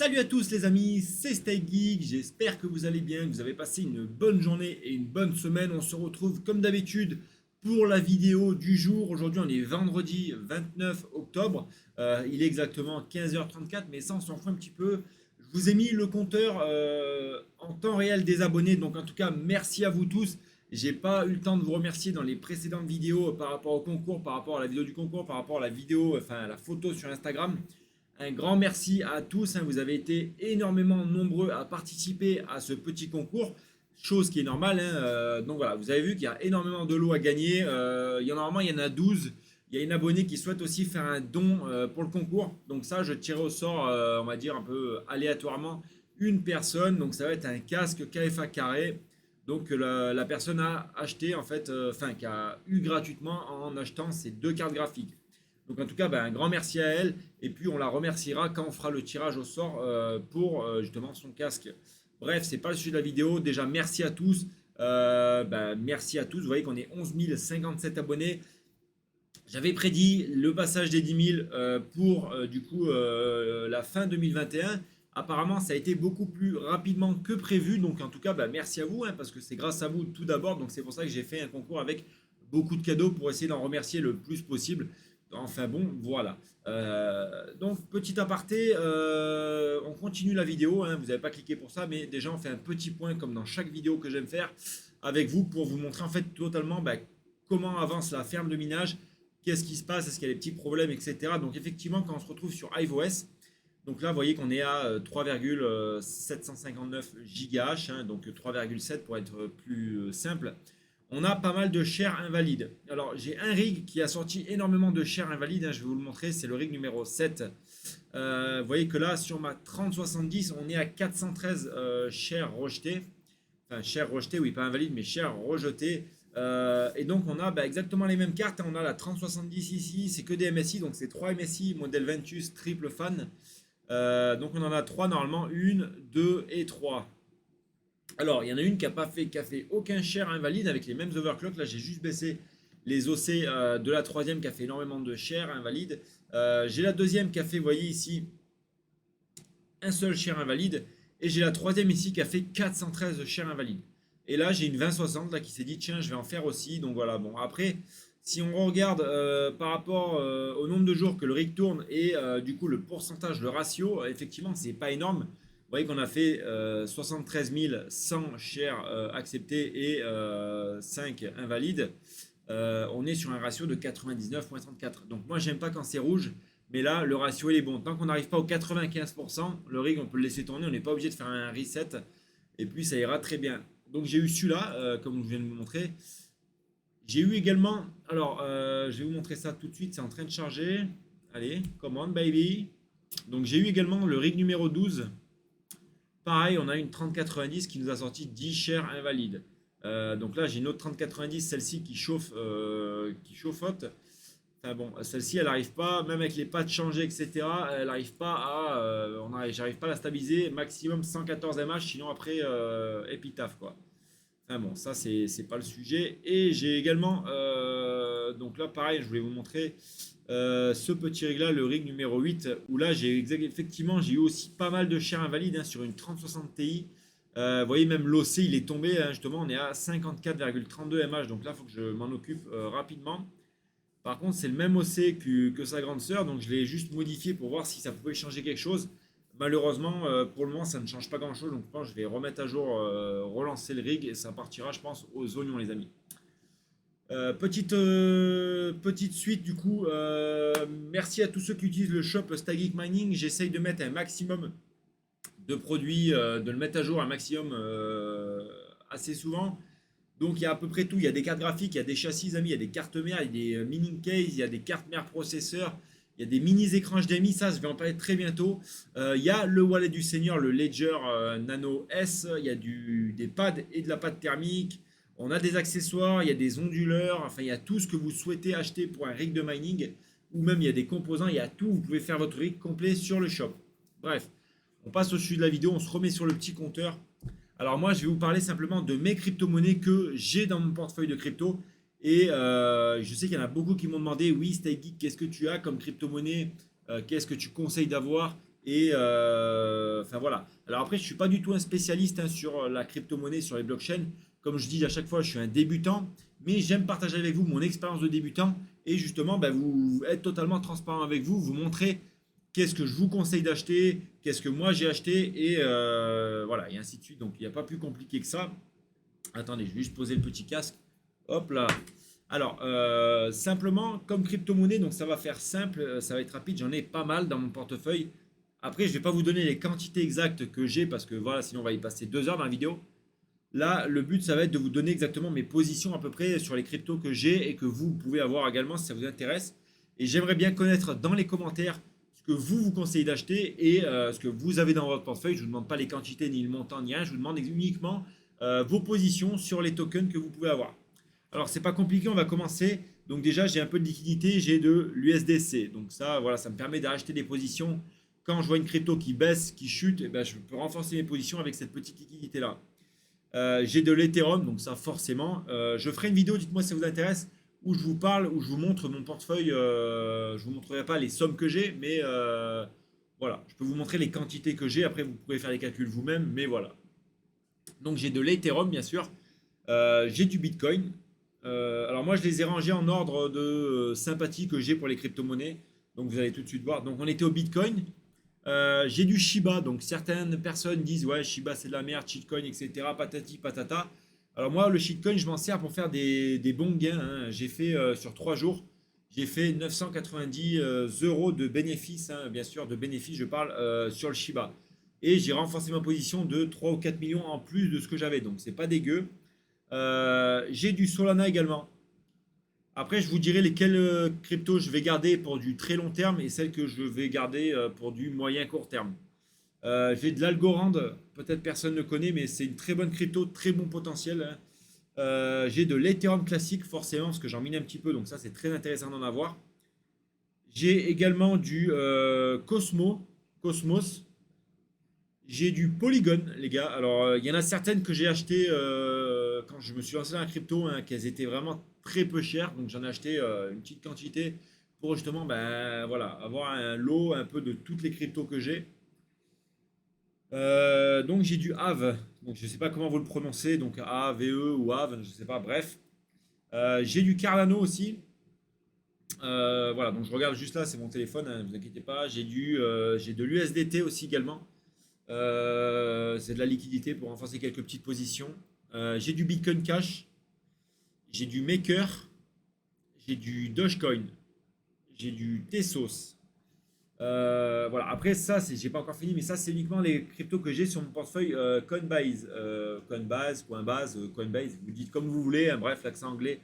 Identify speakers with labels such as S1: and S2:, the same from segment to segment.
S1: Salut à tous les amis, c'est Stay Geek, j'espère que vous allez bien, que vous avez passé une bonne journée et une bonne semaine. On se retrouve comme d'habitude pour la vidéo du jour. Aujourd'hui on est vendredi 29 octobre, il est exactement 15h34, mais ça on s'en fout un petit peu. Je vous ai mis le compteur en temps réel des abonnés, donc en tout cas merci à vous tous. J'ai pas eu le temps de vous remercier dans les précédentes vidéos par rapport au concours, par rapport à la vidéo du concours, par rapport à la vidéo, enfin à la photo sur Instagram. Un grand merci à tous, hein, vous avez été énormément nombreux à participer à ce petit concours, chose qui est normale, hein, donc voilà, vous avez vu qu'il y a énormément de lots à gagner, normalement il y en a 12. Il y a une abonnée qui souhaite aussi faire un don pour le concours, donc ça je tirerai au sort, on va dire un peu aléatoirement, une personne, donc ça va être un casque KFA carré. Donc la personne a acheté en fait, enfin qui a eu gratuitement en achetant ces deux cartes graphiques. Donc en tout cas, ben, un grand merci à elle. Et puis on la remerciera quand on fera le tirage au sort pour justement son casque. Bref, c'est pas le sujet de la vidéo. Déjà, merci à tous. Merci à tous. Vous voyez qu'on est 11 057 abonnés. J'avais prédit le passage des 10 000 pour la fin 2021. Apparemment, ça a été beaucoup plus rapidement que prévu. Donc en tout cas, merci à vous, hein, parce que c'est grâce à vous tout d'abord. Donc c'est pour ça que j'ai fait un concours avec beaucoup de cadeaux pour essayer d'en remercier le plus possible. Enfin bon, voilà. Donc petit aparté, on continue la vidéo, hein, vous n'avez pas cliqué pour ça, mais déjà on fait un petit point comme dans chaque vidéo que j'aime faire avec vous pour vous montrer en fait totalement comment avance la ferme de minage, qu'est-ce qui se passe, est-ce qu'il y a des petits problèmes, etc. Donc effectivement quand on se retrouve sur iOS, donc là vous voyez qu'on est à 3,759 GHz, hein, donc 3,7 pour être plus simple. On a pas mal de chars invalides. Alors, j'ai un rig qui a sorti énormément de chars invalides, hein, je vais vous le montrer, c'est le rig numéro 7. Vous voyez que là, sur ma 3070, on est à 413 chars rejetés. Enfin, chars rejetés, oui, pas invalides, mais chars rejetés. Et donc, on a exactement les mêmes cartes. On a la 3070 ici, c'est que des MSI, donc c'est 3 MSI, modèle Ventus, triple fan. Donc, on en a 3 normalement, 1, 2 et 3. Alors, il y en a une qui a fait aucun share invalide avec les mêmes overclocks. Là, j'ai juste baissé les OC de la troisième qui a fait énormément de share invalide. J'ai la deuxième qui a fait, vous voyez ici, un seul share invalide. Et j'ai la troisième ici qui a fait 413 share invalide. Et là, j'ai une 2060 là, qui s'est dit, tiens, je vais en faire aussi. Donc voilà, bon, après, si on regarde par rapport au nombre de jours que le rig tourne et du coup le pourcentage, le ratio, effectivement, c'est pas énorme. Vous voyez qu'on a fait 73 100 shares acceptés et 5 invalides. On est sur un ratio de 99,34. Donc moi, j'aime pas quand c'est rouge, mais là, le ratio il est bon. Tant qu'on n'arrive pas au 95%, le rig, on peut le laisser tourner. On n'est pas obligé de faire un reset. Et puis, ça ira très bien. Donc j'ai eu celui-là, comme je viens de vous montrer. J'ai eu également... Alors, je vais vous montrer ça tout de suite. C'est en train de charger. Allez, come on, baby. Donc j'ai eu également le rig numéro 12. Pareil, on a une 3090 qui nous a sorti 10 shares invalides. Donc là, j'ai une autre 3090, celle-ci qui chauffote. Enfin bon, celle-ci, elle n'arrive pas, même avec les pattes changées, etc., elle n'arrive pas j'arrive pas à la stabiliser. Maximum 114 mH, sinon après, épitaphe, quoi. Enfin bon, ça, c'est pas le sujet. Et j'ai également, donc là, pareil, je voulais vous montrer ce petit rig là, le rig numéro 8, où là effectivement j'ai eu aussi pas mal de chars invalides, hein, sur une 3060 Ti. Vous voyez, même l'OC il est tombé, hein, justement on est à 54,32 mH, donc là il faut que je m'en occupe rapidement. Par contre c'est le même OC que sa grande sœur, donc je l'ai juste modifié pour voir si ça pouvait changer quelque chose. Malheureusement pour le moment ça ne change pas grand chose, donc je pense que je vais remettre à jour, relancer le rig et ça partira je pense aux oignons les amis. Petite suite du coup, merci à tous ceux qui utilisent le shop Stay Geek Mining. J'essaye de mettre un maximum de produits, de le mettre à jour un maximum assez souvent. Donc il y a à peu près tout, il y a des cartes graphiques, il y a des châssis amis, il y a des cartes mères, il y a des mining case, il y a des cartes mères processeurs, il y a des mini écrans HDMI, ça je vais en parler très bientôt. Il y a le wallet du seigneur, le Ledger Nano S, il y a des pads et de la pâte thermique. On a des accessoires, il y a des onduleurs, enfin il y a tout ce que vous souhaitez acheter pour un rig de mining, ou même il y a des composants, il y a tout, vous pouvez faire votre rig complet sur le shop. Bref, on passe au sujet de la vidéo, on se remet sur le petit compteur. Alors moi je vais vous parler simplement de mes crypto-monnaies que j'ai dans mon portefeuille de crypto. Et je sais qu'il y en a beaucoup qui m'ont demandé, oui Stay Geek, qu'est-ce que tu as comme crypto-monnaie, qu'est-ce que tu conseilles d'avoir? Et enfin voilà. Alors après, je suis pas du tout un spécialiste hein, sur la crypto-monnaie, sur les blockchains. Comme je dis à chaque fois, je suis un débutant, mais j'aime partager avec vous mon expérience de débutant et justement ben, vous être totalement transparent avec vous, vous montrer qu'est-ce que je vous conseille d'acheter, qu'est-ce que moi j'ai acheté et voilà et ainsi de suite. Donc il n'y a pas plus compliqué que ça. Attendez, je vais juste poser le petit casque. Hop là. Alors, simplement, comme crypto-monnaie, donc ça va faire simple, ça va être rapide, j'en ai pas mal dans mon portefeuille. Après, je ne vais pas vous donner les quantités exactes que j'ai parce que voilà, sinon on va y passer 2 heures dans la vidéo. Là, le but, ça va être de vous donner exactement mes positions à peu près sur les cryptos que j'ai et que vous pouvez avoir également si ça vous intéresse. Et j'aimerais bien connaître dans les commentaires ce que vous conseillez d'acheter et ce que vous avez dans votre portefeuille. Je ne vous demande pas les quantités, ni le montant, ni rien. Je vous demande uniquement vos positions sur les tokens que vous pouvez avoir. Alors, c'est pas compliqué, on va commencer. Donc déjà, j'ai un peu de liquidité, j'ai de l'USDC. Donc ça, voilà, ça me permet d'acheter des positions. Quand je vois une crypto qui baisse, qui chute, eh ben, je peux renforcer mes positions avec cette petite liquidité-là. J'ai de l'Ethereum, donc ça forcément. Je ferai une vidéo, dites-moi si ça vous intéresse, où je vous parle, où je vous montre mon portefeuille. Je vous montrerai pas les sommes que j'ai, mais voilà, je peux vous montrer les quantités que j'ai. Après, vous pouvez faire les calculs vous-même, mais voilà. Donc j'ai de l'Ethereum, bien sûr. J'ai du Bitcoin. Alors moi, je les ai rangés en ordre de sympathie que j'ai pour les crypto-monnaies. Donc vous allez tout de suite voir. Donc on était au Bitcoin. J'ai du Shiba, donc certaines personnes disent ouais Shiba c'est de la merde, shitcoin, etc. Patati patata. Alors moi le shitcoin je m'en sers pour faire des bons gains. Hein. J'ai fait sur 3 jours, j'ai fait 990 euros de bénéfices, hein, bien sûr de bénéfices je parle sur le Shiba. Et j'ai renforcé ma position de 3 ou 4 millions en plus de ce que j'avais, donc c'est pas dégueu. J'ai du Solana également. Après, je vous dirai lesquelles cryptos je vais garder pour du très long terme et celles que je vais garder pour du moyen court terme. J'ai de l'Algorand, peut-être personne ne connaît, mais c'est une très bonne crypto, très bon potentiel. Hein. J'ai de l'Ethereum classique, forcément, parce que j'en mine un petit peu, donc ça c'est très intéressant d'en avoir. J'ai également du Cosmos. J'ai du Polygon, les gars. Alors, il y en a certaines que j'ai achetées quand je me suis lancé dans la crypto, hein, qu'elles étaient vraiment très peu chères. Donc, j'en ai acheté une petite quantité pour justement ben, voilà, avoir un lot un peu de toutes les cryptos que j'ai. Donc, j'ai du AVE. Donc, je ne sais pas comment vous le prononcez. Donc, AVE ou AVE, je ne sais pas. Bref. J'ai du Cardano aussi. Voilà, donc je regarde juste là, c'est mon téléphone, ne vous inquiétez pas. J'ai de l'USDT aussi également. C'est de la liquidité pour renforcer quelques petites positions. J'ai du Bitcoin Cash, j'ai du Maker, j'ai du Dogecoin, j'ai du Tesos. Voilà. Après ça, j'ai pas encore fini, mais ça c'est uniquement les cryptos que j'ai sur mon portefeuille Coinbase, Coinbase, Coinbase, Coinbase. Vous dites comme vous voulez. Hein, bref, l'accent anglais,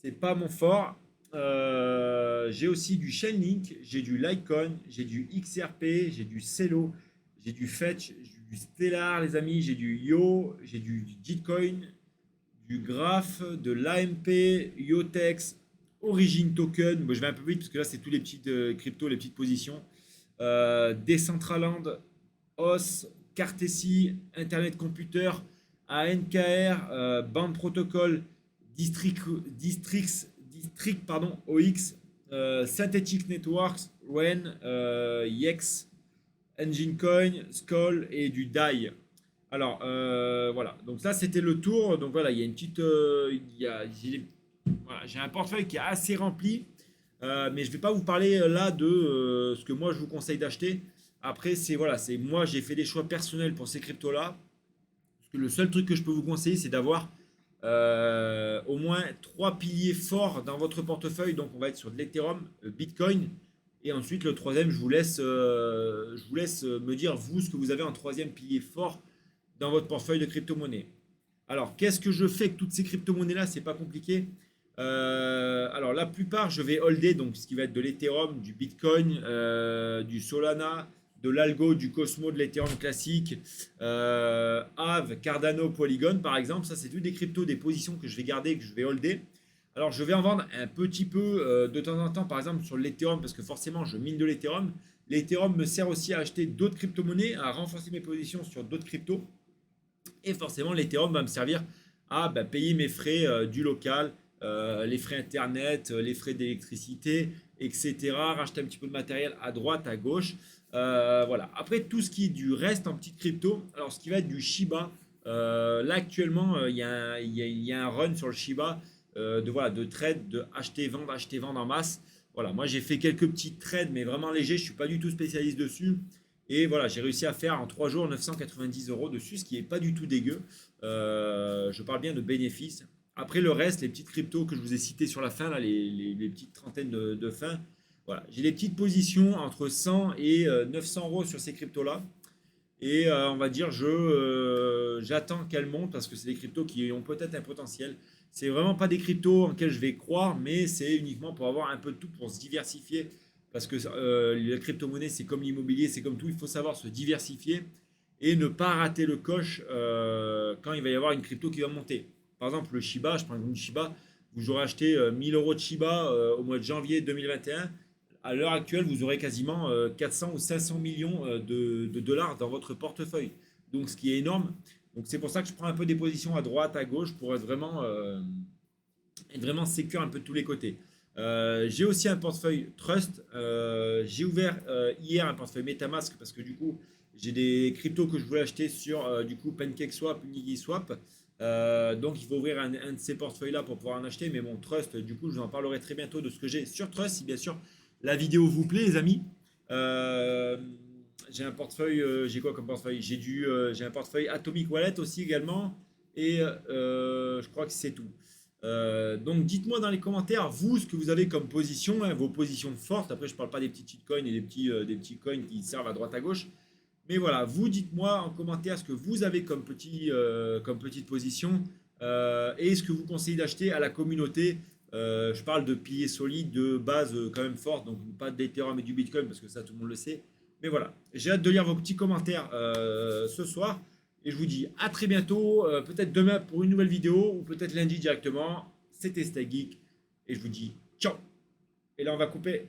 S1: c'est pas mon fort. J'ai aussi du Chainlink, j'ai du Litecoin, j'ai du XRP, j'ai du Celo, j'ai du Fetch, j'ai du Stellar, les amis, j'ai du Yo, j'ai du Gitcoin, du Graph, de l'AMP, Yotex, Origin Token. Bon, je vais un peu vite parce que là, c'est tous les petites cryptos, les petites positions. Decentraland, OS, Cartessi, Internet Computer, ANKR, Band Protocol, District pardon, OX, Synthetic Networks, REN, YEX, Engine Coin, Skull et du DAI. Alors voilà, donc ça c'était le tour. Donc voilà, il y a une petite, voilà, j'ai un portefeuille qui est assez rempli, mais je ne vais pas vous parler là de ce que moi je vous conseille d'acheter. Après c'est voilà, c'est moi j'ai fait des choix personnels pour ces cryptos là. Parce que le seul truc que je peux vous conseiller c'est d'avoir au moins 3 piliers forts dans votre portefeuille. Donc on va être sur de l'Ethereum, Bitcoin. Et ensuite le troisième, je vous laisse me dire vous ce que vous avez en troisième pilier fort dans votre portefeuille de crypto-monnaie. Alors qu'est-ce que je fais avec toutes ces crypto-monnaies là? C'est pas compliqué. Alors la plupart je vais holder, donc ce qui va être de l'Ethereum, du Bitcoin, du Solana, de l'Algo, du Cosmo, de l'Ethereum classique, Aave, Cardano, Polygon par exemple. Ça c'est toutes des cryptos, des positions que je vais garder, que je vais holder. Alors je vais en vendre un petit peu de temps en temps, par exemple sur l'Ethereum, parce que forcément je mine de l'Ethereum. L'Ethereum me sert aussi à acheter d'autres crypto-monnaies, à renforcer mes positions sur d'autres cryptos. Et forcément l'Ethereum va me servir à payer mes frais du local, les frais internet, les frais d'électricité, etc. Racheter un petit peu de matériel à droite, à gauche. Voilà. Après, tout ce qui est du reste en petite crypto, alors ce qui va être du Shiba, là actuellement, il y a un run sur le Shiba voilà, de trade, de acheter, vendre en masse. Voilà, moi j'ai fait quelques petits trades, mais vraiment légers, je ne suis pas du tout spécialiste dessus. Et voilà, j'ai réussi à faire en 3 jours 990 euros dessus, ce qui n'est pas du tout dégueu. Je parle bien de bénéfices. Après le reste, les petites cryptos que je vous ai citées sur la fin, là, les petites trentaines de fin, voilà, j'ai des petites positions entre 100 et 900 euros sur ces cryptos-là. Et on va dire, j'attends qu'elles montent parce que c'est des cryptos qui ont peut-être un potentiel. C'est vraiment pas des cryptos en lesquels je vais croire, mais c'est uniquement pour avoir un peu de tout, pour se diversifier. Parce que la crypto-monnaie, c'est comme l'immobilier, c'est comme tout, il faut savoir se diversifier et ne pas rater le coche quand il va y avoir une crypto qui va monter. Par exemple, le Shiba, je prends une Shiba, vous aurez acheté 1000 euros de Shiba au mois de janvier 2021. À l'heure actuelle, vous aurez quasiment 400 ou 500 millions de dollars dans votre portefeuille. Donc, ce qui est énorme. Donc, c'est pour ça que je prends un peu des positions à droite, à gauche pour être vraiment sécure un peu de tous les côtés. J'ai aussi un portefeuille Trust. J'ai ouvert hier un portefeuille MetaMask parce que du coup, j'ai des cryptos que je voulais acheter sur du coup PancakeSwap, Uniswap. Donc il faut ouvrir un de ces portefeuilles-là pour pouvoir en acheter. Mais mon Trust, du coup, je vous en parlerai très bientôt de ce que j'ai sur Trust, si bien sûr la vidéo vous plaît, les amis. Euh, j'ai un portefeuille, j'ai quoi comme portefeuille? J'ai un portefeuille Atomic Wallet aussi également. Et je crois que c'est tout. Donc dites-moi dans les commentaires, vous, ce que vous avez comme position, hein, vos positions fortes. Après, je ne parle pas des petits shitcoins et des petits coins qui servent à droite à gauche. Mais voilà, vous dites-moi en commentaire ce que vous avez comme petite position et ce que vous conseillez d'acheter à la communauté. Je parle de piliers solides, de bases quand même fortes, donc pas d'Ethereum et du Bitcoin parce que ça tout le monde le sait. Mais voilà, j'ai hâte de lire vos petits commentaires ce soir. Et je vous dis à très bientôt, peut-être demain pour une nouvelle vidéo ou peut-être lundi directement. C'était Stay Geek et je vous dis ciao. Et là on va couper.